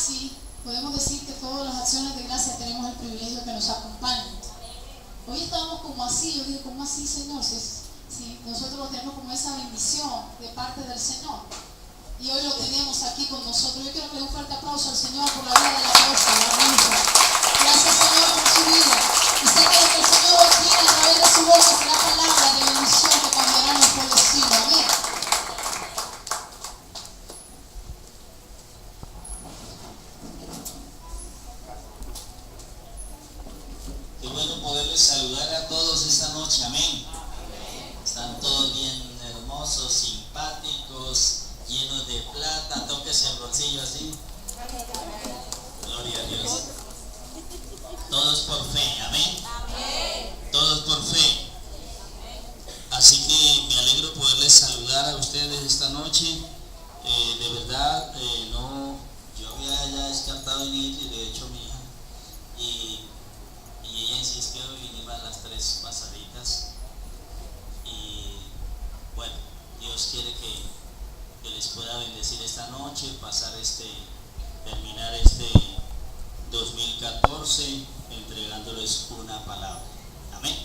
así, podemos decir que todas las acciones de gracia tenemos el privilegio que nos acompañen. Hoy estábamos como así, yo digo, ¿cómo así, Señor? Si nosotros tenemos como esa bendición de parte del Señor. Y hoy lo tenemos aquí con nosotros. Yo quiero que le dé un fuerte aplauso al Señor por la vida de la apóstol, la misma. Gracias, Señor, por su vida. Y sé que lo que el Señor hoy tiene a través de su boca será palabra de bendición que cambiará nuestro destino. Amén. Qué bueno poderles saludar a todos esta noche. Amén. Están todos bien hermosos, simpáticos, llenos de plata. Tóquese el bolsillo así. Gloria a Dios. Todos por fe. Amén. Todos por fe. Así que me alegro poderles saludar a ustedes esta noche. De verdad, yo había ya descartado en ir, y de hecho mi hija, y ella insistió y vinimos a las 3 pasaditas. Y bueno, Dios quiere que les pueda bendecir esta noche, terminar este 2014 entregándoles una palabra. Amén.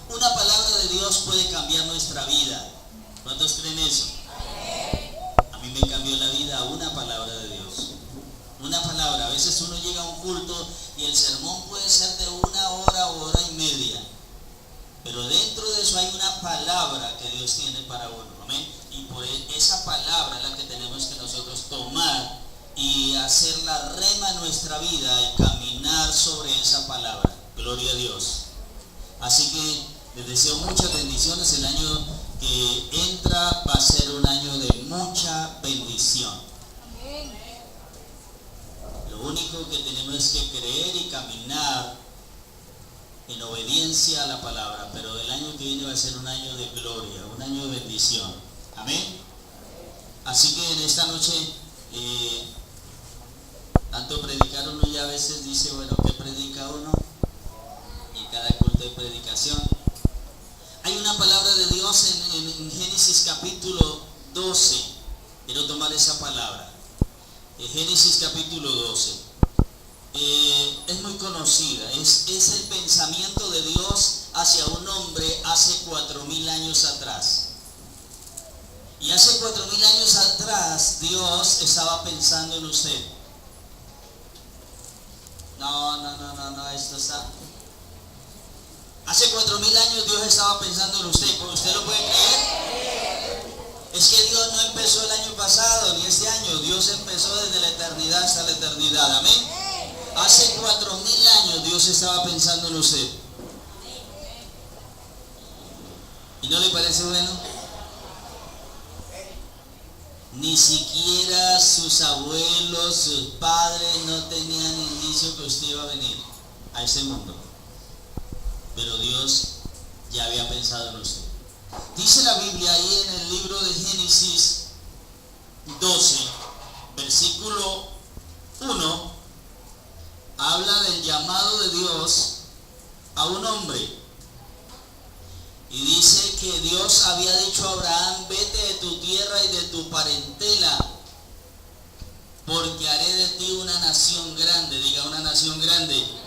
Una palabra de Dios puede cambiar nuestra vida. ¿Cuántos creen eso? A mí me cambió la vida una palabra de Dios. Una palabra. A veces uno llega a un culto y el sermón puede ser de 1 hora o 1 hora y media. Pero dentro de eso hay una palabra que Dios tiene para uno. Amén. Y por esa palabra es la que tenemos que nosotros tomar y hacerla rema en nuestra vida y caminar sobre esa palabra. Gloria a Dios. Así que les deseo muchas bendiciones. El año que entra va a ser un año de mucha bendición. Lo único que tenemos es que creer y caminar en obediencia a la palabra, pero el año que viene va a ser un año de gloria, un año de bendición. Amén. Así que en esta noche, tanto predicar uno ya a veces dice, bueno, ¿qué predica uno? Y cada culto de predicación. Hay una palabra de Dios en Génesis capítulo 12. Quiero tomar esa palabra. Génesis capítulo 12. Es muy conocida. Es el pensamiento de Dios hacia un hombre hace 4000 años atrás. Y hace 4000 años atrás Dios estaba pensando en usted. No, esto está... Hace 4000 años Dios estaba pensando en usted. ¿Usted lo puede creer? Es que Dios no empezó el año pasado ni este año. Dios empezó desde la eternidad hasta la eternidad. Amén. Hace 4000 años Dios estaba pensando en usted. ¿Y no le parece bueno? Ni siquiera sus abuelos, sus padres no tenían indicio que usted iba a venir a este mundo. Pero Dios ya había pensado en usted. Dice la Biblia ahí en el libro de Génesis 12, versículo 1, habla del llamado de Dios a un hombre. Y dice que Dios había dicho a Abraham, vete de tu tierra y de tu parentela, porque haré de ti una nación grande. Diga, una nación grande.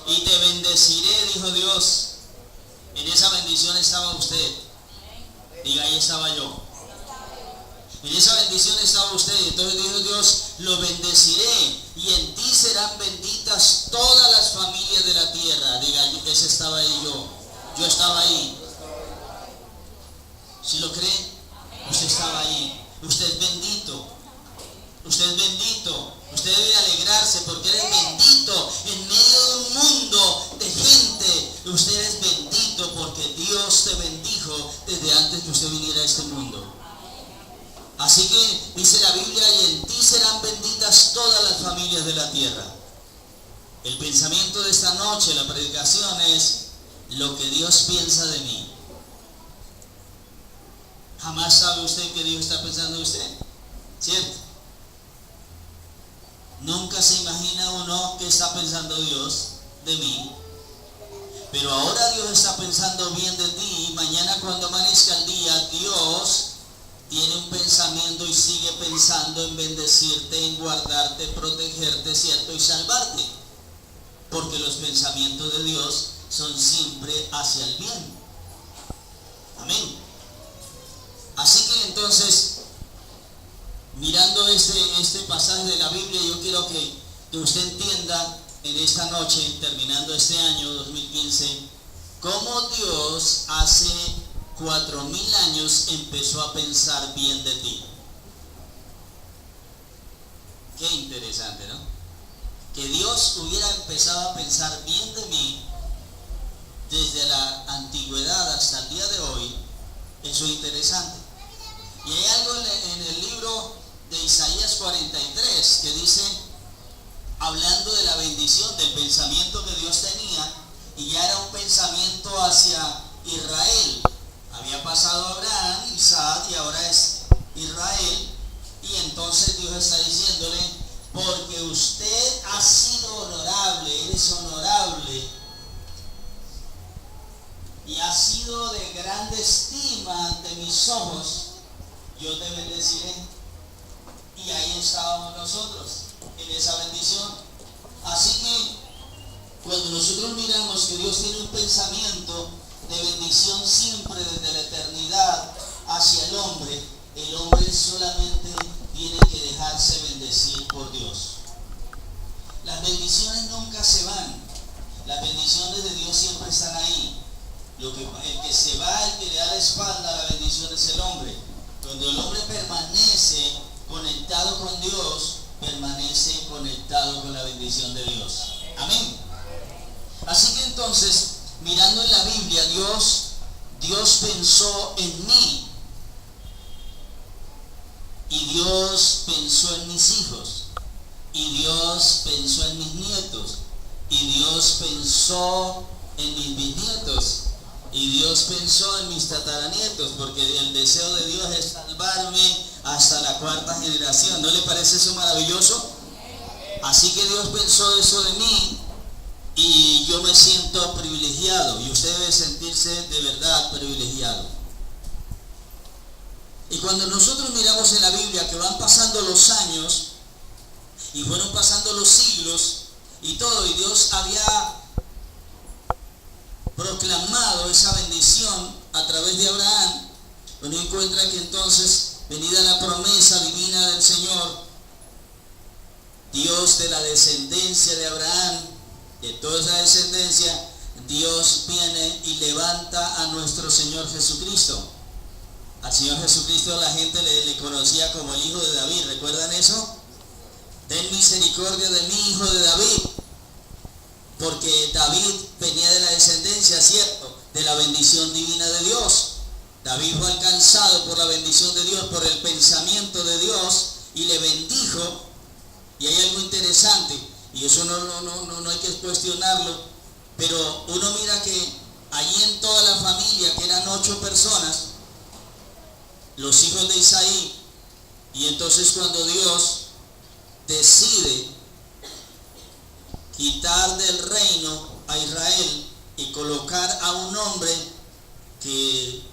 Y te bendeciré, dijo Dios. En esa bendición estaba usted. Diga, ahí estaba yo. En esa bendición estaba usted. Entonces dijo Dios, lo bendeciré y en ti serán benditas todas las familias de la tierra. Diga, ese estaba ahí yo. Yo estaba ahí. ¿Sí lo cree? Usted estaba ahí. Usted es bendito. Usted es bendito. Usted debe alegrarse porque eres bendito en medio de un mundo de gente. Usted es bendito porque Dios te bendijo desde antes que usted viniera a este mundo. Así que dice la Biblia, y en ti serán benditas todas las familias de la tierra. El pensamiento de esta noche, la predicación es lo que Dios piensa de mí. Jamás sabe usted que Dios está pensando en usted, ¿cierto? Nunca se imagina uno que está pensando Dios de mí. Pero ahora Dios está pensando bien de ti, y mañana cuando amanezca el día, Dios tiene un pensamiento y sigue pensando en bendecirte, en guardarte, protegerte, ¿cierto? Y salvarte. Porque los pensamientos de Dios son siempre hacia el bien. Amén. Así que entonces, mirando este pasaje de la Biblia, yo quiero que usted entienda en esta noche, terminando este año 2015, cómo Dios hace 4000 años empezó a pensar bien de ti. Qué interesante, ¿no? Que Dios hubiera empezado a pensar bien de mí desde la antigüedad hasta el día de hoy. Eso es interesante. Y hay algo en el libro de Isaías 43 que dice, hablando de la bendición, del pensamiento que Dios tenía, y ya era un pensamiento hacia Israel. Había pasado Abraham, Isaac, y ahora es Israel. Y entonces Dios está diciéndole, porque usted ha sido honorable, eres honorable, y ha sido de grande estima ante mis ojos, yo te bendeciré. Y ahí estábamos nosotros, en esa bendición. Así que cuando nosotros miramos que Dios tiene un pensamiento de bendición siempre desde la eternidad hacia el hombre solamente tiene que dejarse bendecir por Dios. Las bendiciones nunca se van. Las bendiciones de Dios siempre están ahí. El que se va, el que le da la espalda a la bendición es el hombre. Cuando el hombre permanece conectado con Dios, permanece conectado con la bendición de Dios. Amén. Así que entonces, mirando en la Biblia, Dios pensó en mí. Y Dios pensó en mis hijos. Y Dios pensó en mis nietos. Y Dios pensó en mis bisnietos. Y Dios pensó en mis tataranietos, porque el deseo de Dios es salvarme hasta la 4ª generación. ¿No le parece eso maravilloso? Así que Dios pensó eso de mí y yo me siento privilegiado, y usted debe sentirse de verdad privilegiado. Y cuando nosotros miramos en la Biblia que van pasando los años y fueron pasando los siglos y todo, y Dios había proclamado esa bendición a través de Abraham, uno encuentra que entonces, venida la promesa divina del Señor, Dios de la descendencia de Abraham, de toda esa descendencia, Dios viene y levanta a nuestro Señor Jesucristo. Al Señor Jesucristo la gente le conocía como el hijo de David. ¿Recuerdan eso? Ten misericordia de mi hijo de David. Porque David venía de la descendencia, ¿cierto?, de la bendición divina de Dios. David fue alcanzado por la bendición de Dios, por el pensamiento de Dios, y le bendijo. Y hay algo interesante, y eso no hay que cuestionarlo, pero uno mira que allí en toda la familia, que eran 8 personas, los hijos de Isaí, y entonces cuando Dios decide quitar del reino a Israel y colocar a un hombre que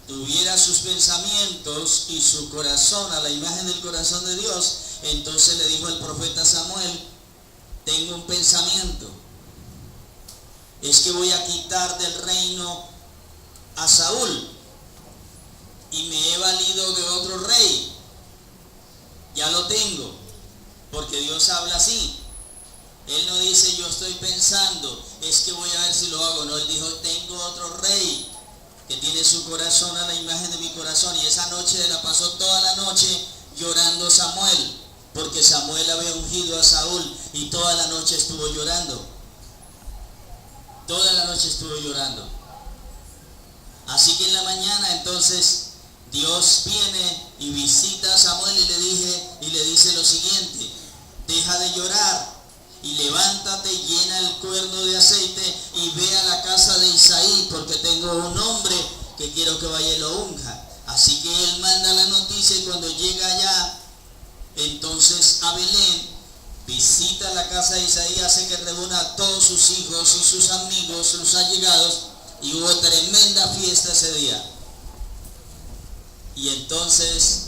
tuviera sus pensamientos y su corazón a la imagen del corazón de Dios, entonces le dijo al profeta Samuel, tengo un pensamiento, es que voy a quitar del reino a Saúl y me he valido de otro rey, ya lo tengo, porque Dios habla así. Él no dice yo estoy pensando, es que voy a ver si lo hago, no, él dijo tengo otro rey que tiene su corazón a la imagen de mi corazón. Y esa noche la pasó toda la noche llorando Samuel, porque Samuel había ungido a Saúl, y toda la noche estuvo llorando. Toda la noche estuvo llorando. Así que en la mañana entonces Dios viene y visita a Samuel y le dice lo siguiente, deja de llorar y levántate, llena el cuerno de aceite y ve a la casa de Isaí, porque tengo un hombre que quiero que vaya y lo unja. Así que él manda la noticia, y cuando llega allá, entonces a Belén, visita la casa de Isaí, hace que reúna a todos sus hijos y sus amigos, sus allegados, y hubo tremenda fiesta ese día. Y entonces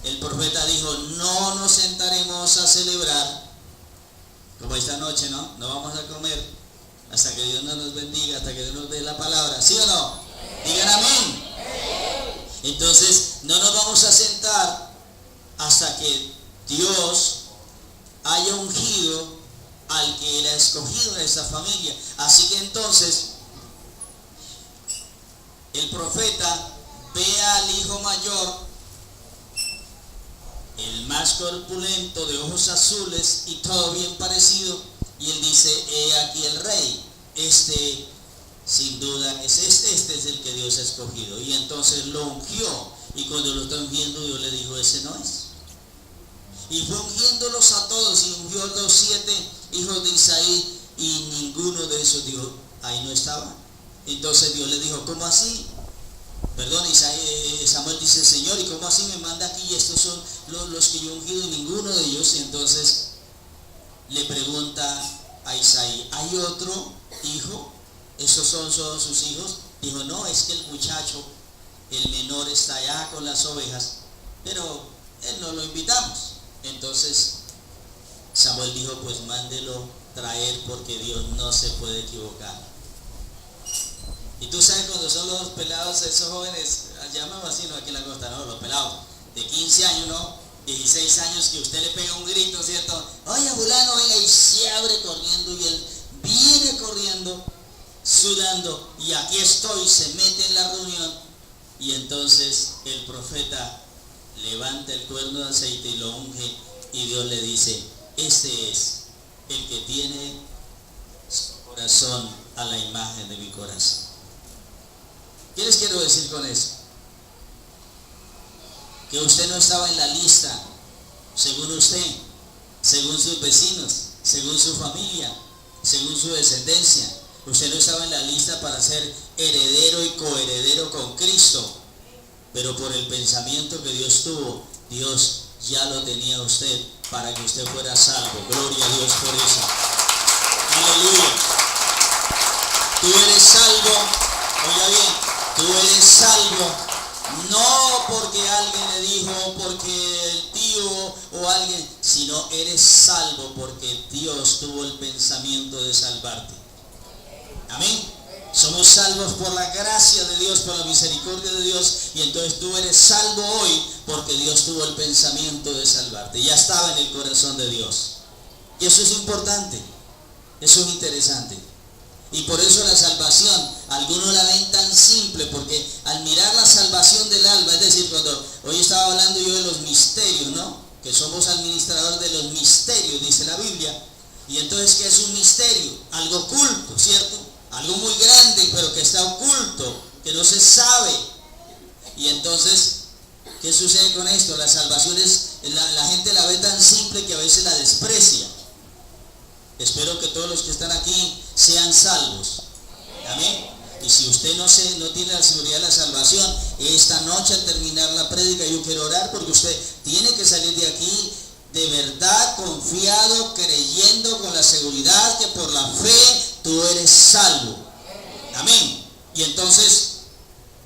el profeta dijo, no nos sentaremos a celebrar, como esta noche, ¿no? No vamos a comer hasta que Dios no nos bendiga, hasta que Dios nos dé la palabra, ¿sí o no? Digan amén. Entonces no nos vamos a sentar hasta que Dios haya ungido al que Él ha escogido en esa familia. Así que entonces el profeta ve al hijo mayor, el más corpulento, de ojos azules y todo bien parecido, y él dice, he aquí el rey, sin duda este es el que Dios ha escogido. Y entonces lo ungió, y cuando lo está ungiendo Dios le dijo, ese no es. Y fue ungiéndolos a todos, y ungió a los 7 hijos de Isaí, y ninguno de esos dijo, ahí no estaba. Entonces Dios le dijo, ¿cómo así? Perdón, Samuel dice, Señor, ¿y cómo así me manda aquí? Y estos son los que yo he ungido, y ninguno de ellos. Y entonces le pregunta a Isaí, ¿hay otro hijo? ¿Esos son sus hijos? Dijo, no, es que el muchacho, el menor, está allá con las ovejas, pero él no lo invitamos. Entonces Samuel dijo, pues mándelo traer, porque Dios no se puede equivocar. Y tú sabes cuando son los pelados, esos jóvenes, llamamos así, no aquí en la costa, no, los pelados de 15 años, ¿no? 16 años, que usted le pega un grito, ¿cierto? Oye, fulano, venga, y se abre corriendo, y él viene corriendo, sudando, y aquí estoy, se mete en la reunión, y entonces el profeta levanta el cuerno de aceite y lo unge, y Dios le dice, este es el que tiene su corazón a la imagen de mi corazón. ¿Qué les quiero decir con eso? Que usted no estaba en la lista, según usted, según sus vecinos, según su familia, según su descendencia. Usted no estaba en la lista para ser heredero y coheredero con Cristo, pero por el pensamiento que Dios tuvo, Dios ya lo tenía usted para que usted fuera salvo. Gloria a Dios por eso. Aleluya. Tú eres salvo, oiga bien, tú eres salvo, no porque alguien le dijo, porque el tío o alguien, sino eres salvo porque Dios tuvo el pensamiento de salvarte. Amén. Somos salvos por la gracia de Dios, por la misericordia de Dios, y entonces tú eres salvo hoy porque Dios tuvo el pensamiento de salvarte. Ya estaba en el corazón de Dios. Y eso es importante, eso es interesante. Y por eso la salvación, algunos la ven tan simple, porque al mirar la salvación del alma, es decir, cuando hoy estaba hablando yo de los misterios, ¿no? Que somos administradores de los misterios, dice la Biblia. Y entonces, ¿qué es un misterio? Algo oculto, ¿cierto? Algo muy grande, pero que está oculto, que no se sabe. Y entonces, ¿qué sucede con esto? La salvación la gente la ve tan simple que a veces la desprecia. Espero que todos los que están aquí sean salvos. Amén. Y si usted no tiene la seguridad de la salvación, esta noche al terminar la prédica yo quiero orar, porque usted tiene que salir de aquí de verdad, confiado, creyendo con la seguridad que por la fe tú eres salvo. Amén. Y entonces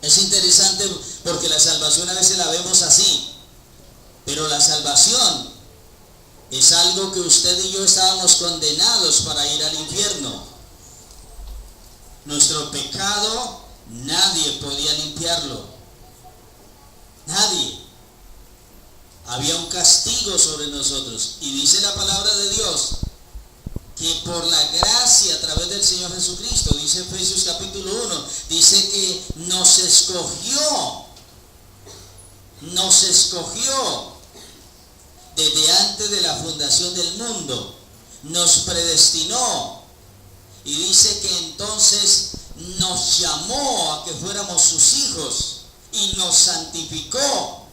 es interesante porque la salvación a veces la vemos así, pero la salvación es algo que usted y yo estábamos condenados para ir al infierno. Nuestro pecado nadie podía limpiarlo. Nadie. Había un castigo sobre nosotros. Y dice la palabra de Dios que por la gracia a través del Señor Jesucristo, dice Efesios capítulo 1, dice que nos escogió desde antes de la fundación del mundo, nos predestinó, y dice que entonces nos llamó a que fuéramos sus hijos, y nos santificó,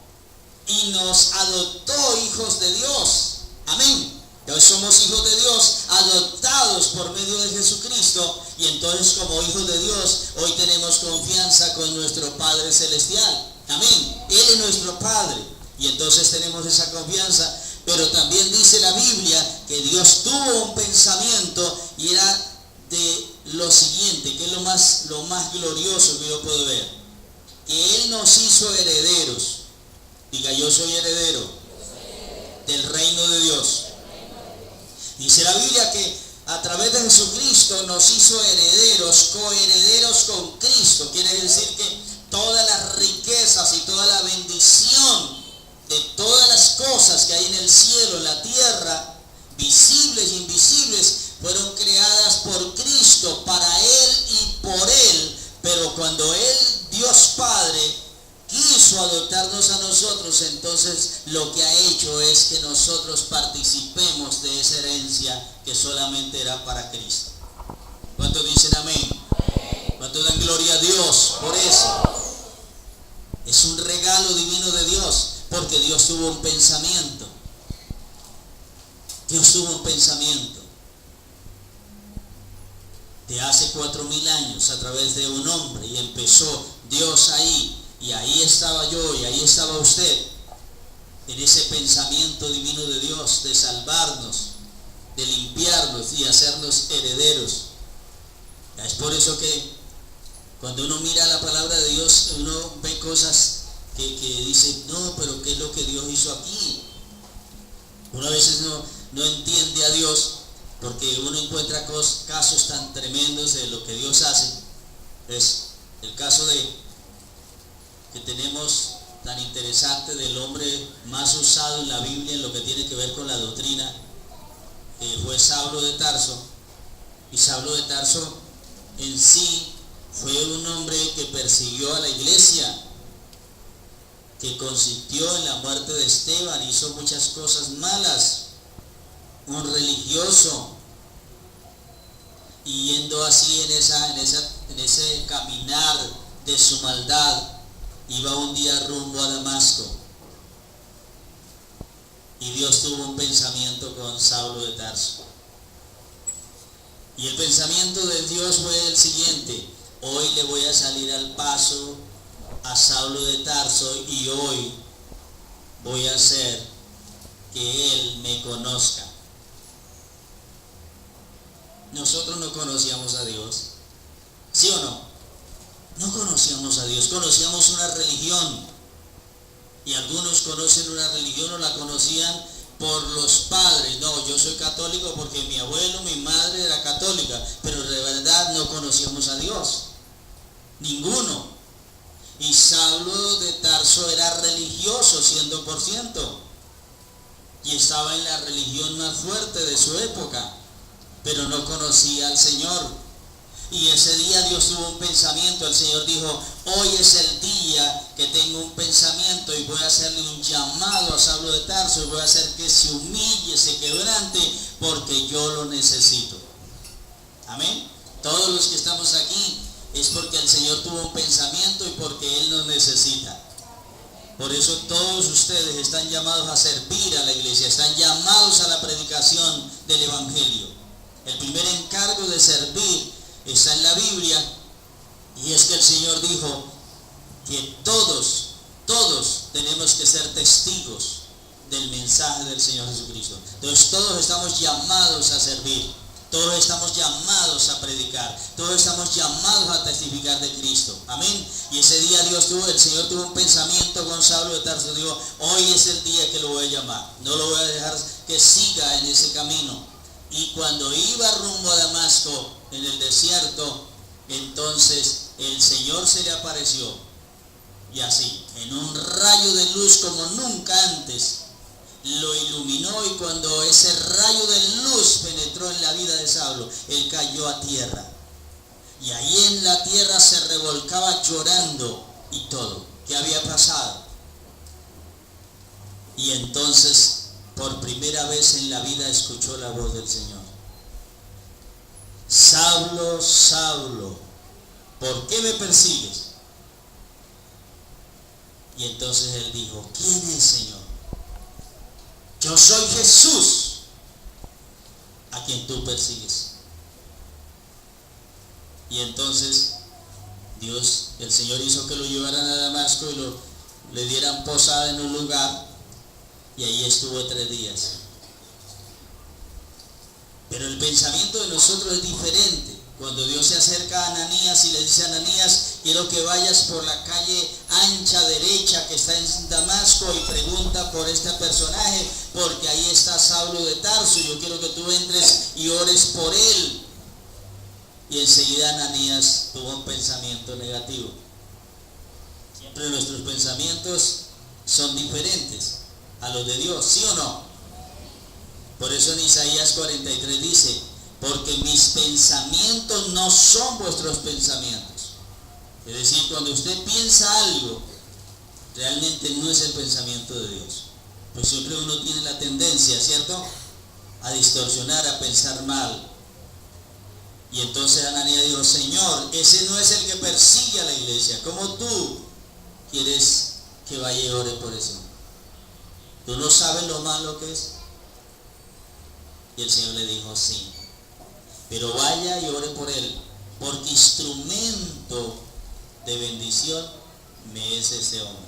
y nos adoptó hijos de Dios. Amén. Hoy somos hijos de Dios, adoptados por medio de Jesucristo, y entonces como hijos de Dios, hoy tenemos confianza con nuestro Padre Celestial. Amén. Él es nuestro Padre, y entonces tenemos esa confianza. Pero también dice la Biblia que Dios tuvo un pensamiento, y era de lo siguiente, que es lo más glorioso que yo puedo ver. que Él nos hizo herederos. Diga, yo soy heredero del reino de Dios. Dice la Biblia que a través de Jesucristo nos hizo herederos, coherederos con Cristo. Quiere decir que todas las riquezas y toda la bendición de todas las cosas que hay en el cielo, en la tierra, visibles e invisibles, fueron creadas por Cristo, para Él y por Él. Pero cuando Él, Dios Padre, quiso adoptarnos a nosotros, entonces lo que ha hecho es que nosotros participemos de esa herencia que solamente era para Cristo. ¿Cuántos dicen amén? ¿Cuántos dan gloria a Dios por eso? Es un regalo divino de Dios, porque Dios tuvo un pensamiento. Dios tuvo un pensamiento de hace 4000 años a través de un hombre, y empezó Dios ahí, y ahí estaba yo y ahí estaba usted, en ese pensamiento divino de Dios de salvarnos, de limpiarnos y hacernos herederos. Es por eso que cuando uno mira la palabra de Dios, uno ve cosas que dice, no, pero ¿qué es lo que Dios hizo aquí? Uno a veces no entiende a Dios, porque uno encuentra casos tan tremendos de lo que Dios hace. Es el caso que tenemos tan interesante del hombre más usado en la Biblia en lo que tiene que ver con la doctrina, que fue Saulo de Tarso. Y Saulo de Tarso en sí fue un hombre que persiguió a la iglesia, que consistió en la muerte de Esteban, hizo muchas cosas malas, un religioso, y yendo así en ese caminar de su maldad, iba un día rumbo a Damasco, y Dios tuvo un pensamiento con Saulo de Tarso, y el pensamiento de Dios fue el siguiente: hoy le voy a salir al paso a Saulo de Tarso, y hoy voy a hacer que él me conozca. Nosotros no conocíamos a Dios, ¿sí o no? No conocíamos a Dios, conocíamos una religión, y algunos conocen una religión o la conocían por los padres. No, yo soy católico porque mi abuelo, mi madre era católica, pero de verdad no conocíamos a Dios, ninguno. Y Saulo de Tarso era religioso 100%, y estaba en la religión más fuerte de su época, pero no conocía al Señor. Y ese día Dios tuvo un pensamiento. El Señor dijo: hoy es el día que tengo un pensamiento, y voy a hacerle un llamado a Saulo de Tarso, y voy a hacer que se humille, se quebrante, porque yo lo necesito. Amén. Todos los que estamos aquí es porque el Señor tuvo un pensamiento y porque Él nos necesita. Por eso todos ustedes están llamados a servir a la iglesia, están llamados a la predicación del Evangelio. El primer encargo de servir está en la Biblia, y es que el Señor dijo que todos tenemos que ser testigos del mensaje del Señor Jesucristo. Entonces todos estamos llamados a servir, todos estamos llamados a predicar, todos estamos llamados a testificar de Cristo. Amén. Y ese día el Señor tuvo un pensamiento con Saulo de Tarso. Dijo: hoy es el día que lo voy a llamar, no lo voy a dejar que siga en ese camino. Y cuando iba rumbo a Damasco, en el desierto, entonces el Señor se le apareció, y así, en un rayo de luz como nunca antes, lo iluminó. Y cuando ese rayo de luz penetró en la vida de Saulo, él cayó a tierra, y ahí en la tierra se revolcaba llorando y todo. ¿Qué había pasado? Y entonces, por primera vez en la vida, escuchó la voz del Señor: Saulo, Saulo, ¿por qué me persigues? Y entonces él dijo: ¿quién es, Señor? Yo soy Jesús, a quien tú persigues. Y entonces el Señor hizo que lo llevaran a Damasco y le dieran posada en un lugar, y ahí estuvo 3 días. Pero el pensamiento de nosotros es diferente. Cuando Dios se acerca a Ananías y le dice a Ananías: Quiero que vayas por la calle ancha derecha que está en Damasco y pregunta por este personaje, porque ahí está Saulo de Tarso. Yo quiero que tú entres y ores por él. Y enseguida Ananías tuvo un pensamiento negativo. Siempre nuestros pensamientos son diferentes a los de Dios, ¿sí o no? Por eso en Isaías 43 dice: porque mis pensamientos no son vuestros pensamientos. Es decir, cuando usted piensa algo, realmente no es el pensamiento de Dios. Pues siempre uno tiene la tendencia, ¿cierto?, a distorsionar, a pensar mal. Y entonces Ananías dijo: Señor, ese no es el que persigue a la iglesia. ¿Cómo tú quieres que vaya y ore por eso? ¿Tú no sabes lo malo que es? Y el Señor le dijo: sí, pero vaya y ore por él, porque instrumento de bendición me es este hombre.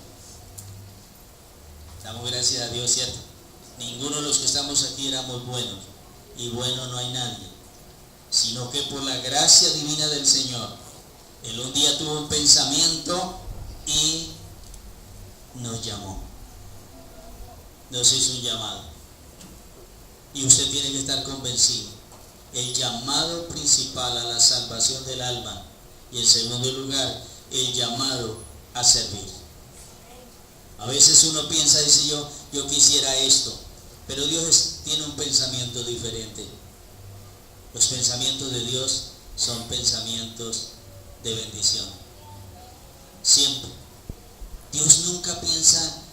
Damos gracias a Dios, ¿cierto? Ninguno de los que estamos aquí éramos buenos, y bueno no hay nadie, sino que por la gracia divina del Señor, Él un día tuvo un pensamiento y nos llamó, nos hizo un llamado. Y usted tiene que estar convencido: el llamado principal a la salvación del alma, y en segundo lugar, el llamado a servir. A veces uno piensa, dice yo quisiera esto, pero Dios tiene un pensamiento diferente. Los pensamientos de Dios son pensamientos de bendición. Siempre. Dios nunca piensa.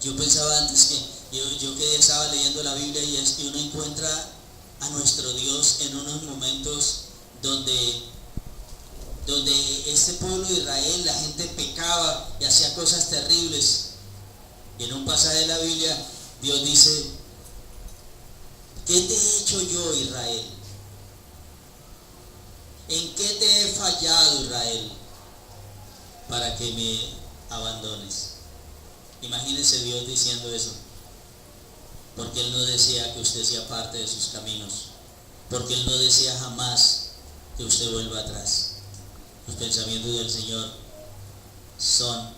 Yo pensaba antes que yo que estaba leyendo la Biblia, y es que uno encuentra a nuestro Dios en unos momentos donde este pueblo de Israel, la gente pecaba y hacía cosas terribles. Y en un pasaje de la Biblia, Dios dice: ¿qué te he hecho yo, Israel? ¿En qué te he fallado, Israel, para que me abandones? Imagínense Dios diciendo eso, porque Él no desea que usted sea parte de sus caminos, porque Él no desea jamás que usted vuelva atrás. Los pensamientos del Señor son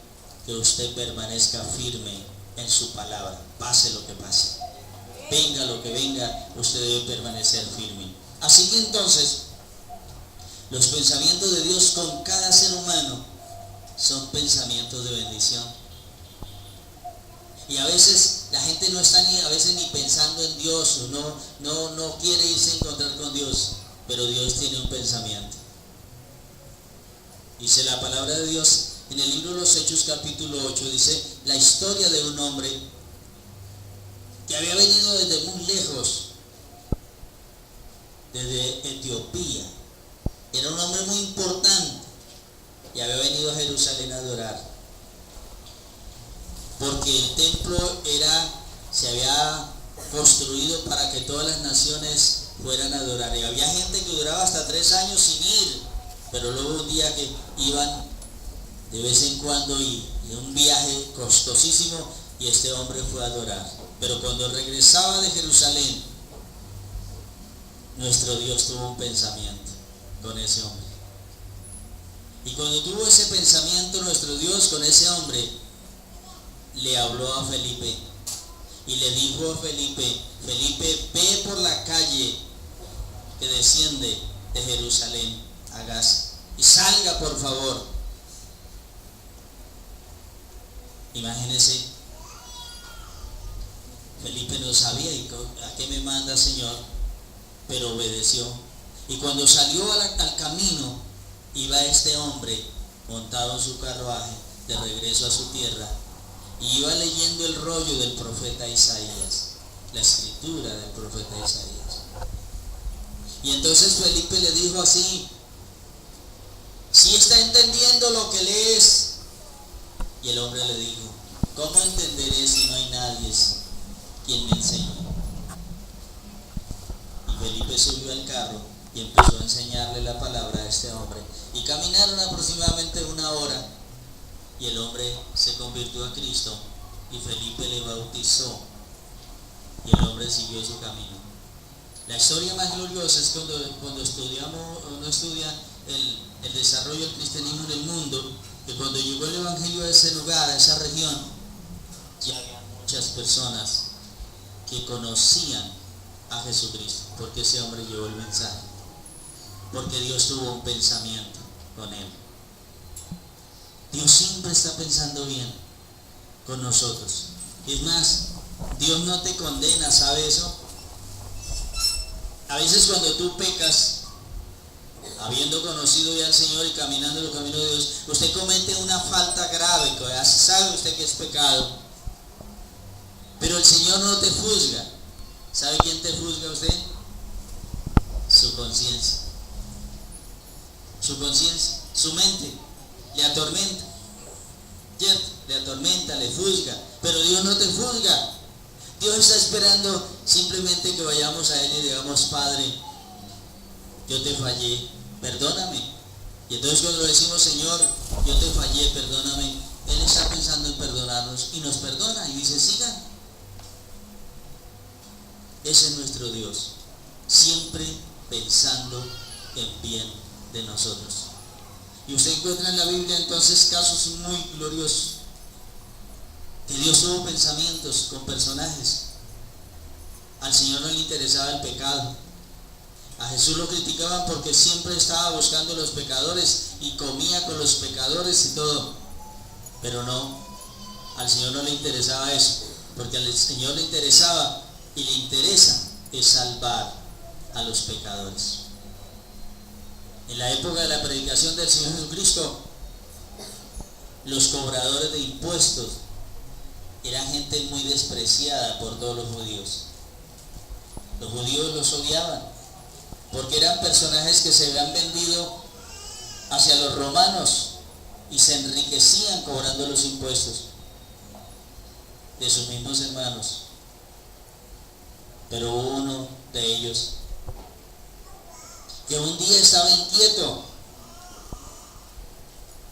que usted permanezca firme en su palabra, pase lo que pase, venga lo que venga, usted debe permanecer firme. Así que entonces, los pensamientos de Dios con cada ser humano son pensamientos de bendición. Y a veces la gente no está ni pensando en Dios, o no quiere irse a encontrar con Dios, pero Dios tiene un pensamiento. Dice la palabra de Dios en el libro de los Hechos capítulo 8, dice la historia de un hombre que había venido desde muy lejos, desde Etiopía. Era un hombre muy importante y había venido a Jerusalén a adorar, porque el templo se había construido para que todas las naciones fueran a adorar, y había gente que duraba hasta 3 años sin ir, pero luego un día que iban de vez en cuando, y un viaje costosísimo, y este hombre fue a adorar. Pero cuando regresaba de Jerusalén, nuestro Dios tuvo un pensamiento con ese hombre. Y cuando tuvo ese pensamiento nuestro Dios con ese hombre, le habló a Felipe y le dijo a Felipe: Felipe, ve por la calle que desciende de Jerusalén a Gaza y salga, por favor. Imagínense, Felipe no sabía ¿y a qué me manda, Señor? Pero obedeció. Y cuando salió al camino, iba este hombre montado en su carruaje de regreso a su tierra, y iba leyendo el rollo del profeta Isaías, la escritura del profeta Isaías. Y entonces Felipe le dijo así: ¿sí está entendiendo lo que lees? Y el hombre le dijo: ¿cómo entenderé si no hay nadie quien me enseñe? Y Felipe subió al carro y empezó a enseñarle la palabra a este hombre, y caminaron aproximadamente 1 hora, y el hombre se convirtió a Cristo, y Felipe le bautizó, y el hombre siguió su camino. La historia más gloriosa es cuando uno estudia el desarrollo del cristianismo en el mundo, cuando llegó el evangelio a ese lugar, a esa región, ya había muchas personas que conocían a Jesucristo, porque ese hombre llevó el mensaje, porque Dios tuvo un pensamiento con él. Dios siempre está pensando bien con nosotros. Es más, Dios no te condena, ¿sabe eso? A veces cuando tú pecas, habiendo conocido ya al Señor y caminando en el camino de Dios, usted comete una falta grave, que sabe usted que es pecado, pero el Señor no te juzga. ¿Sabe quién te juzga a usted? Su conciencia. Su conciencia, su mente, le atormenta, ¿cierto? Le atormenta, le juzga, pero Dios no te juzga. Dios está esperando simplemente que vayamos a Él y digamos: Padre, yo te fallé, perdóname. Y entonces cuando le decimos: Señor, yo te fallé, perdóname, Él está pensando en perdonarnos y nos perdona y dice: sigan. Ese es nuestro Dios, siempre pensando en bien de nosotros. Y usted encuentra en la Biblia entonces casos muy gloriosos, que Dios tuvo pensamientos con personajes. Al Señor no le interesaba el pecado. A Jesús lo criticaban porque siempre estaba buscando a los pecadores y comía con los pecadores y todo. Pero no, al Señor no le interesaba eso, porque al Señor le interesaba y le interesa es salvar a los pecadores. En la época de la predicación del Señor Jesucristo, los cobradores de impuestos eran gente muy despreciada por todos los judíos. Los judíos los odiaban porque eran personajes que se habían vendido hacia los romanos y se enriquecían cobrando los impuestos de sus mismos hermanos. Pero hubo uno de ellos que un día estaba inquieto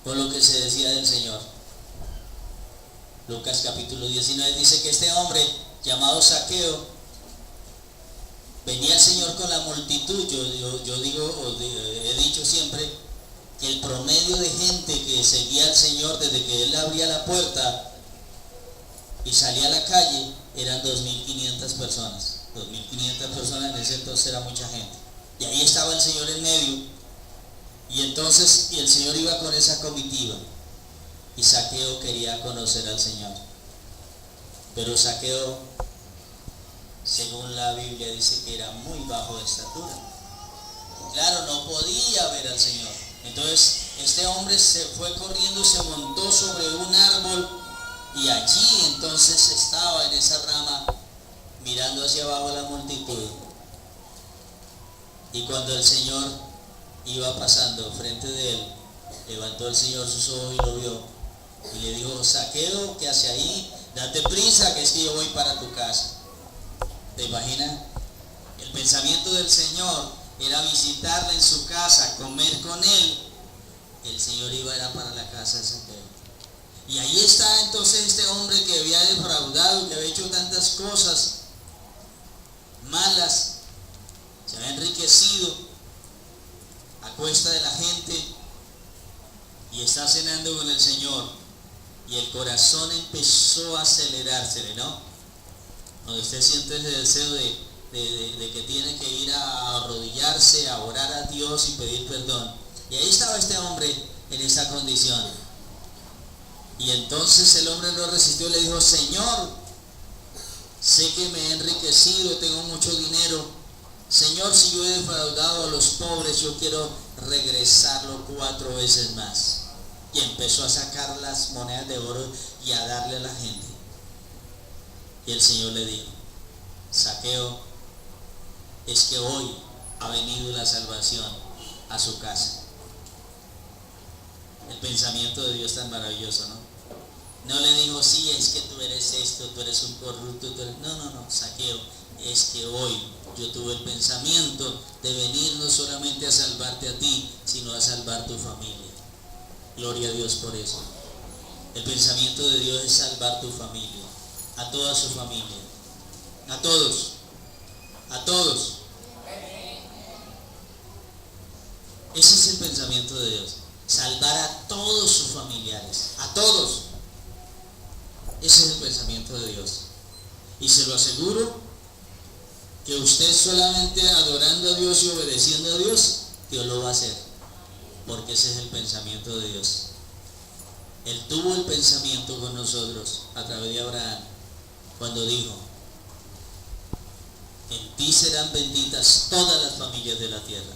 con lo que se decía del Señor. Lucas capítulo 19 dice que este hombre llamado Zaqueo venía al Señor con la multitud. He dicho siempre que el promedio de gente que seguía al Señor desde que Él abría la puerta y salía a la calle eran 2.500 personas. 2.500 personas en ese entonces era mucha gente. Y ahí estaba el Señor en medio. Y entonces el Señor iba con esa comitiva. Y Zaqueo quería conocer al Señor. Pero Zaqueo, según la Biblia, dice que era muy bajo de estatura. Claro, no podía ver al Señor. Entonces este hombre se fue corriendo y se montó sobre un árbol. Y allí entonces estaba en esa rama mirando hacia abajo la multitud. Y cuando el Señor iba pasando frente de él, levantó el Señor sus ojos y lo vio y le dijo: Zaqueo, ¿qué hace ahí? Date prisa, que es que yo voy para tu casa. ¿Te imaginas? El pensamiento del Señor era visitarle en su casa, comer con él. El Señor iba era para la casa de Zaqueo. Y ahí está entonces este hombre que había defraudado, que había hecho tantas cosas malas, se había enriquecido a cuesta de la gente y está cenando con el Señor, y el corazón empezó a acelerársele, ¿no? Donde usted siente ese deseo de que tiene que ir a arrodillarse, a orar a Dios y pedir perdón. Y ahí estaba este hombre en esa condición. Y entonces el hombre no resistió, le dijo: Señor, sé que me he enriquecido, tengo mucho dinero. Señor, si yo he defraudado a los pobres, yo quiero regresarlo 4 veces más. Y empezó a sacar las monedas de oro y a darle a la gente. Y el Señor le dijo: Zaqueo, es que hoy ha venido la salvación a su casa. El pensamiento de Dios tan maravilloso, ¿no? No le dijo: sí, es que tú eres esto, tú eres un corrupto, No, Zaqueo, es que hoy yo tuve el pensamiento de venir no solamente a salvarte a ti, sino a salvar tu familia. Gloria a Dios por eso. El pensamiento de Dios es salvar tu familia, a toda su familia, a todos. Ese es el pensamiento de Dios. salvar a todos sus familiares, a todos. Ese es el pensamiento de Dios. Y se lo aseguro que usted solamente adorando a Dios y obedeciendo a Dios, Dios lo va a hacer, porque ese es el pensamiento de Dios. Él tuvo el pensamiento con nosotros a través de Abraham, cuando dijo: en ti serán benditas todas las familias de la tierra.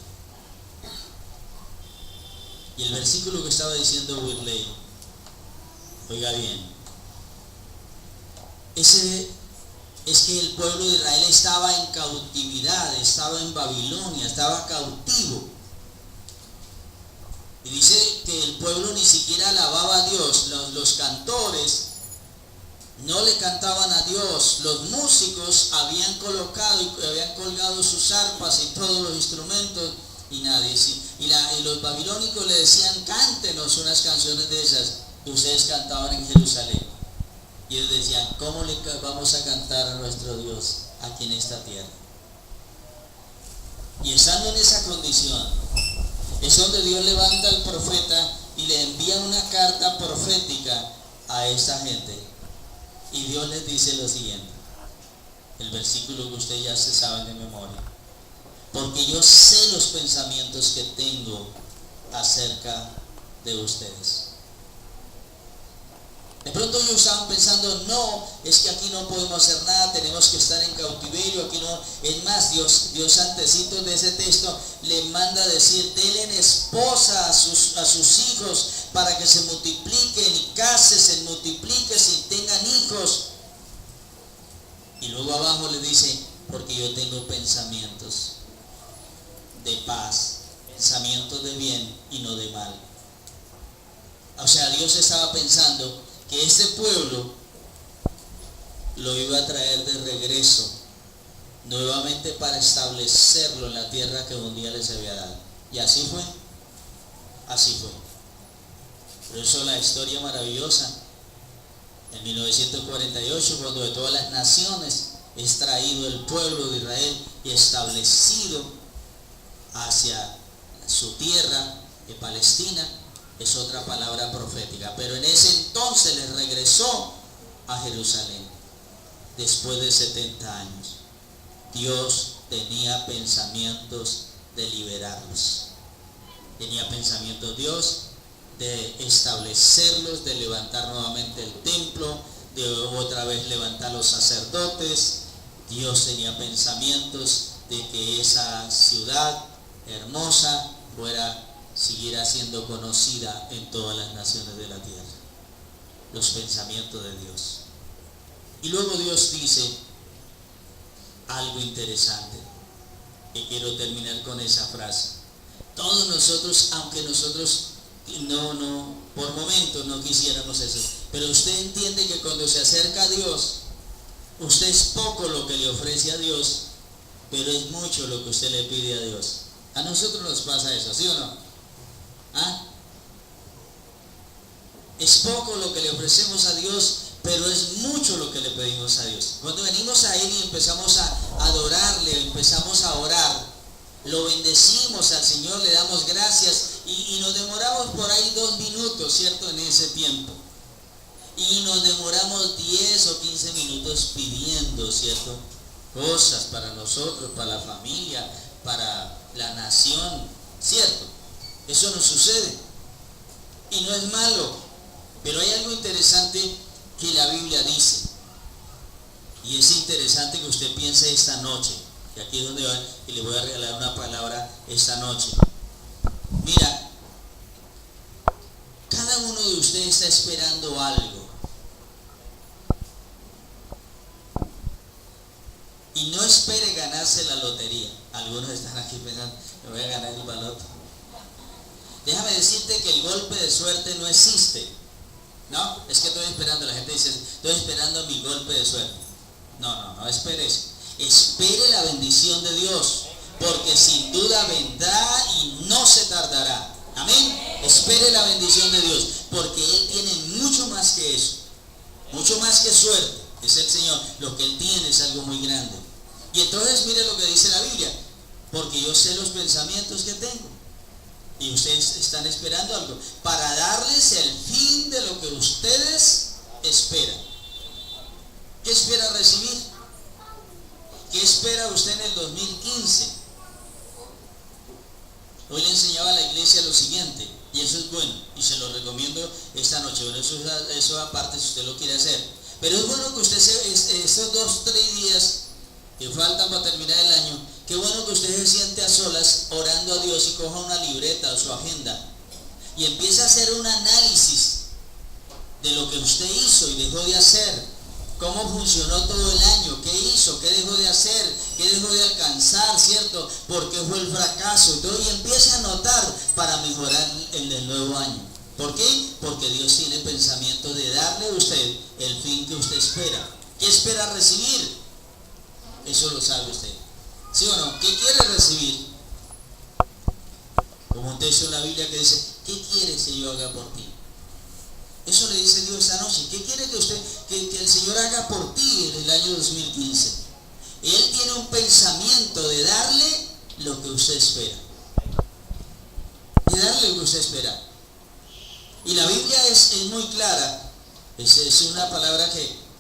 Y el versículo que estaba diciendo Whitley, oiga bien, ese es que el pueblo de Israel estaba en cautividad, estaba en Babilonia, estaba cautivo. Y dice que el pueblo ni siquiera alababa a Dios. Los cantores no le cantaban a Dios. Los músicos habían colocado y habían colgado sus arpas y todos los instrumentos y nadie. Y los babilónicos le decían: cántenos unas canciones de esas que ustedes cantaban en Jerusalén. Y ellos decían: ¿cómo le vamos a cantar a nuestro Dios aquí en esta tierra? Y estando en esa condición, es donde Dios levanta al profeta y le envía una carta profética a esta gente. Y Dios les dice lo siguiente, el versículo que ustedes ya se saben de memoria: porque yo sé los pensamientos que tengo acerca de ustedes. De pronto ellos estaban pensando: no, es que aquí no podemos hacer nada, tenemos que estar en cautiverio, aquí no. Es más, Dios antecito de ese texto le manda a decir: denle esposa a sus hijos para que se multipliquen y cásense, multipliquen y tengan hijos. Y luego abajo le dice: porque yo tengo pensamientos de paz, pensamientos de bien y no de mal. O sea, Dios estaba pensando que este pueblo lo iba a traer de regreso nuevamente para establecerlo en la tierra que un día les había dado. Y así fue. Así fue. Por eso la historia maravillosa, en 1948, cuando de todas las naciones es traído el pueblo de Israel y establecido hacia su tierra de Palestina, es otra palabra profética. Pero en ese entonces les regresó a Jerusalén después de 70 años. Dios tenía pensamientos de liberarlos, tenía pensamientos Dios de establecerlos, de levantar nuevamente el templo, de otra vez levantar los sacerdotes. Dios tenía pensamientos de que esa ciudad hermosa siguiera siendo conocida en todas las naciones de la tierra. Los pensamientos de Dios. Y luego Dios dice algo interesante, que quiero terminar con esa frase. Todos nosotros, aunque nosotros por momentos no quisiéramos eso, pero usted entiende que cuando se acerca a Dios, usted es poco lo que le ofrece a Dios, pero es mucho lo que usted le pide a Dios. A nosotros nos pasa eso, ¿sí o no? Es poco lo que le ofrecemos a Dios, pero es mucho lo que le pedimos a Dios. Cuando venimos a Él y empezamos a adorarle, empezamos a orar, lo bendecimos al Señor, le damos gracias y nos demoramos por ahí 2 minutos, ¿cierto? En ese tiempo. Y nos demoramos 10 o 15 minutos pidiendo, ¿cierto? Cosas para nosotros, para la familia, para la nación, ¿cierto? Eso nos sucede. Y no es malo. Pero hay algo interesante que la Biblia dice. Y es interesante que usted piense esta noche. Y aquí es donde y le voy a regalar una palabra esta noche. Mira, cada uno de ustedes está esperando algo. Y no espere ganarse la lotería. Algunos están aquí pensando: me voy a ganar el baloto. Déjame decirte que el golpe de suerte no existe. No, es que estoy esperando. La gente dice: estoy esperando mi golpe de suerte. No espere eso. Espere la bendición de Dios, porque sin duda vendrá y no se tardará. Amén. Espere la bendición de Dios, porque Él tiene mucho más que eso, mucho más que suerte. Es el Señor. Lo que Él tiene es algo muy grande. Y entonces mire lo que dice la Biblia: porque yo sé los pensamientos que tengo. Y ustedes están esperando algo para darles el fin de lo que ustedes esperan. ¿Qué espera recibir? ¿Qué espera usted en el 2015? Hoy le enseñaba a la iglesia lo siguiente, y eso es bueno, y se lo recomiendo esta noche. Bueno, eso aparte si usted lo quiere hacer. Pero es bueno que usted esos 2-3 días que faltan para terminar el año, qué bueno que usted se siente a solas orando a Dios y coja una libreta o su agenda y empiece a hacer un análisis de lo que usted hizo y dejó de hacer, cómo funcionó todo el año, qué hizo, qué dejó de hacer, qué dejó de alcanzar, ¿cierto? ¿Por qué fue el fracaso? Y empiece a anotar para mejorar en el nuevo año. ¿Por qué? Porque Dios tiene pensamiento de darle a usted el fin que usted espera. ¿Qué espera recibir? Eso lo sabe usted. ¿Sí o no? ¿Qué quiere recibir? Como un texto en la Biblia que dice, ¿qué quieres que yo haga por ti? Eso le dice Dios esta noche. ¿Qué quiere que el Señor haga por ti en el año 2015? Él tiene un pensamiento de darle lo que usted espera. De darle lo que usted espera. Y la Biblia es muy clara. Es una palabra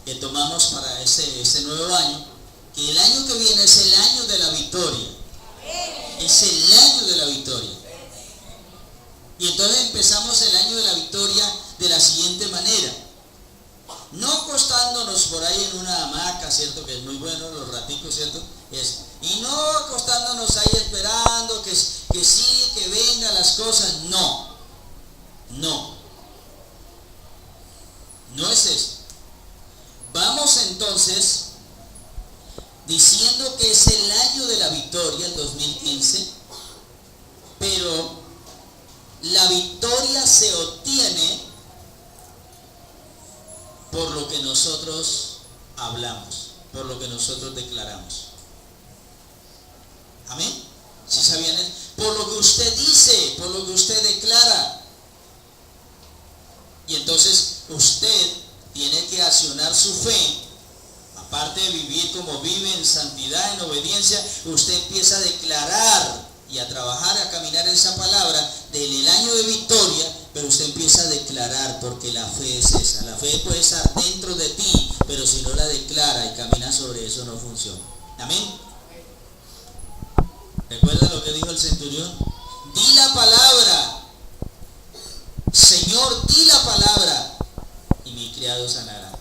que tomamos para este nuevo año. Que el año que viene es el año de la victoria. Es el año de la victoria. Y entonces empezamos el año de la victoria de la siguiente manera. No acostándonos por ahí en una hamaca, ¿cierto? Que es muy bueno, los raticos, ¿cierto? Y no acostándonos ahí esperando que sí, que vengan las cosas. No. No es eso. Vamos entonces diciendo que es el año de la victoria, el 2015, pero la victoria se obtiene por lo que nosotros hablamos, por lo que nosotros declaramos. ¿Amén? ¿Sí sabían eso? Por lo que usted dice, por lo que usted declara. Y entonces usted tiene que accionar su fe. Aparte de vivir como vive en santidad, en obediencia, usted empieza a declarar y a trabajar, a caminar en esa palabra del año de victoria, pero usted empieza a declarar, porque la fe es esa. La fe puede estar dentro de ti, pero si no la declara y camina sobre eso, no funciona. Amén. ¿Recuerda lo que dijo el centurión? Di la palabra, Señor, di la palabra, y mi criado sanará.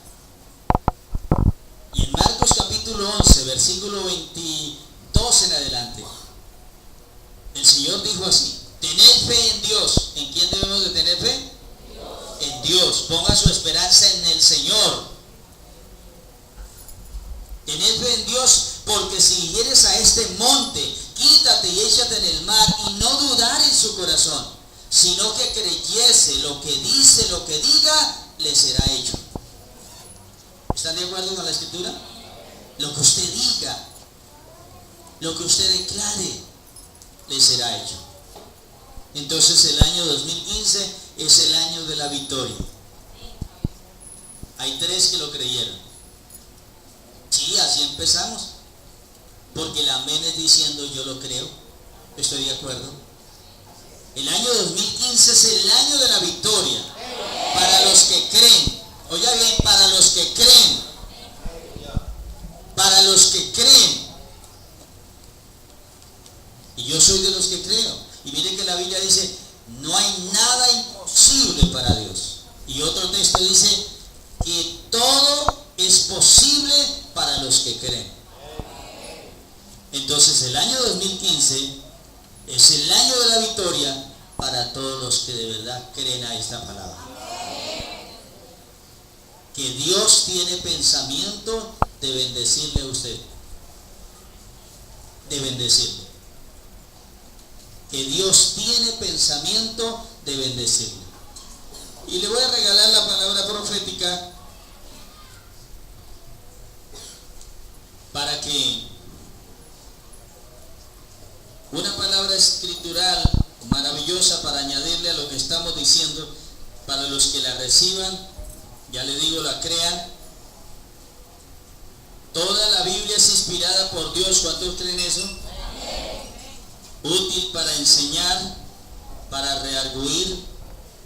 Y en Marcos capítulo 11, versículo 22 en adelante, el Señor dijo así: tened fe en Dios. ¿En quién debemos de tener fe? En Dios. Ponga su esperanza en el Señor. Tened fe en Dios, porque si dijeres a este monte, quítate y échate en el mar, y no dudar en su corazón, sino que creyese lo que dice, lo que diga, le será hecho. ¿Están de acuerdo con la escritura? Lo que usted diga, lo que usted declare, le será hecho. Entonces el año 2015 es el año de la victoria. Hay 3 que lo creyeron. Sí, así empezamos. Porque el amén es diciendo yo lo creo, estoy de acuerdo. El año 2015 es el año de la victoria para los que creen. Oiga bien, para los que creen. Para los que creen. Y yo soy de los que creo. Y mire que la Biblia dice, no hay nada imposible para Dios. Y otro texto dice que todo es posible para los que creen. Entonces el año 2015 es el año de la victoria para todos los que de verdad creen a esta palabra. Que Dios tiene pensamiento de bendecirle a usted. De bendecirle. Que Dios tiene pensamiento de bendecirle. Y le voy a regalar la palabra profética para que una palabra escritural maravillosa para añadirle a lo que estamos diciendo, para los que la reciban, ya le digo, la crean. Toda la Biblia es inspirada por Dios. ¿Cuántos creen eso? Útil para enseñar, para redarguir,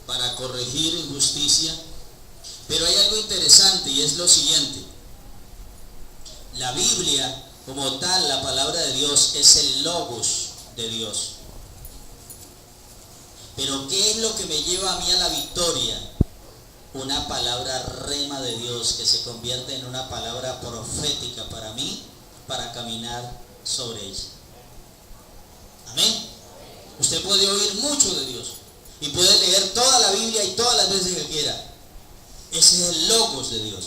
para corregir injusticia. Pero hay algo interesante y es lo siguiente. La Biblia, como tal, la palabra de Dios, es el logos de Dios. Pero ¿qué es lo que me lleva a mí a la victoria? Una palabra rema de Dios que se convierte en una palabra profética para mí, para caminar sobre ella. Amén. Usted puede oír mucho de Dios y puede leer toda la Biblia y todas las veces que quiera. Ese es el logos de Dios.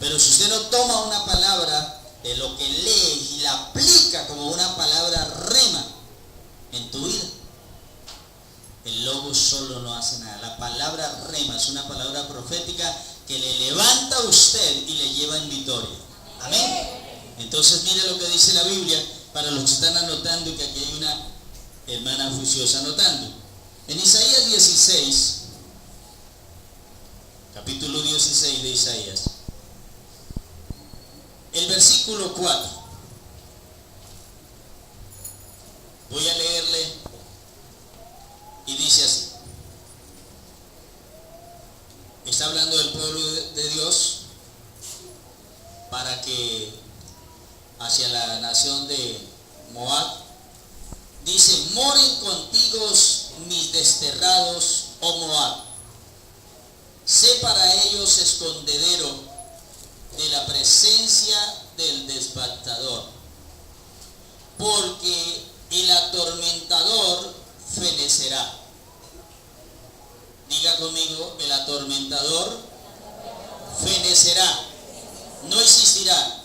Pero si usted no toma una palabra de lo que lee y la aplica como una palabra rema en tu vida, el logos solo no hace nada. La palabra rema es una palabra profética que le levanta a usted y le lleva en victoria. Amén. Entonces mire lo que dice la Biblia para los que están anotando, y que aquí hay una hermana juiciosa anotando. En Isaías 16, capítulo 16 de Isaías, el versículo 4. Voy a leerle y dice así. Está hablando del pueblo de Dios para que hacia la nación de Moab. Dice: moren contigo mis desterrados, oh Moab. Sé para ellos escondedero de la presencia del devastador, porque el atormentador fenecerá. Diga conmigo: el atormentador fenecerá, no existirá.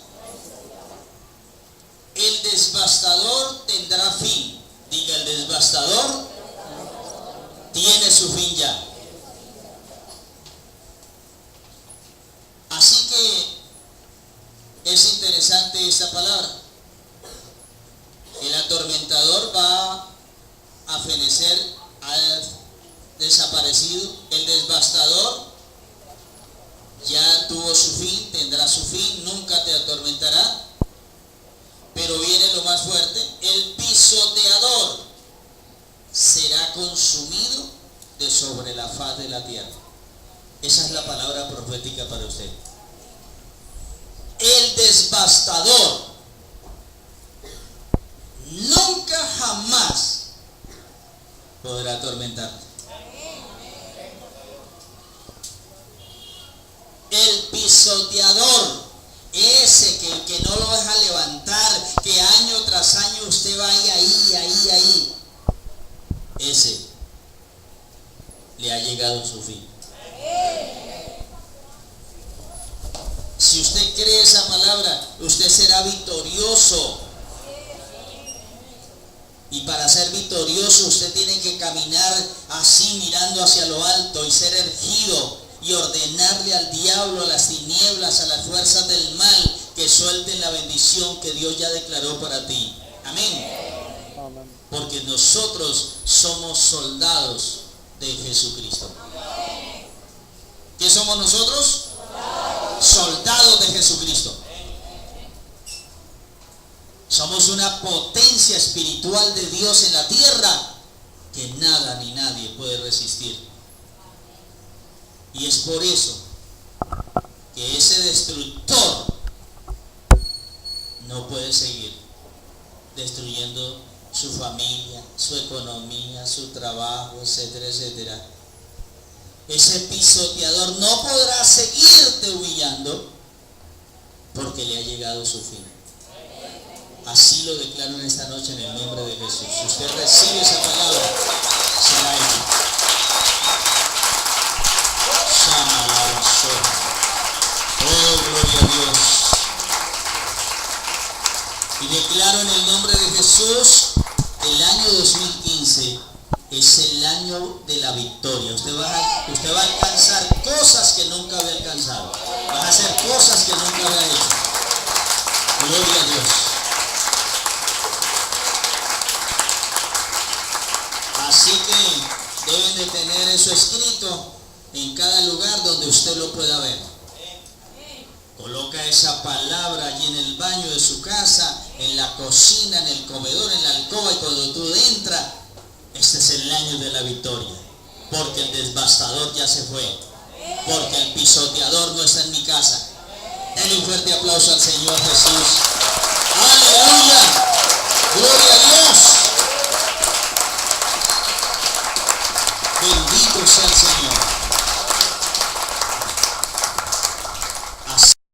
El devastador tendrá fin. Diga: el devastador tiene su fin ya. Así que es interesante esta palabra. El atormentador va a fenecer, ha desaparecido. El devastador ya tuvo su fin, tendrá su fin, nunca te atormentará. Pero viene lo más fuerte: el pisoteador será consumido de sobre la faz de la tierra. Esa es la palabra profética para usted. El devastador nunca jamás podrá atormentarte. El pisoteador, ese que no lo deja levantar, que año tras año usted va ahí, ese le ha llegado su fin. Si usted cree esa palabra, usted será victorioso. Y para ser victorioso usted tiene que caminar así, mirando hacia lo alto, y ser erguido y ordenarle al diablo, a las tinieblas, a las fuerzas del mal, que suelten la bendición que Dios ya declaró para ti. Amén. Porque nosotros somos soldados de Jesucristo. ¿Qué somos nosotros? Soldados de Jesucristo. Somos una potencia espiritual de Dios en la tierra que nada ni nadie puede resistir. Y es por eso que ese destructor no puede seguir destruyendo su familia, su economía, su trabajo, etcétera, etcétera. Ese pisoteador no podrá seguirte humillando porque le ha llegado su fin. Así lo declaro en esta noche en el nombre de Jesús. Si usted recibe esa palabra, será hecho. Oh, gloria a Dios. Y declaro en el nombre de Jesús, el año 2015 es el año de la victoria. Usted va a alcanzar cosas que nunca había alcanzado. Va a hacer cosas que nunca había hecho. Gloria a Dios. Así que deben de tener eso escrito en cada lugar donde usted lo pueda ver. Coloca esa palabra allí en el baño de su casa, en la cocina, en el comedor, en la alcoba, y cuando tú entras, Este es el año de la victoria, porque el devastador ya se fue, porque el pisoteador no está en mi casa. Denle un fuerte aplauso al Señor Jesús. ¡Aleluya! ¡Gloria a Dios! Bendito sea el Señor.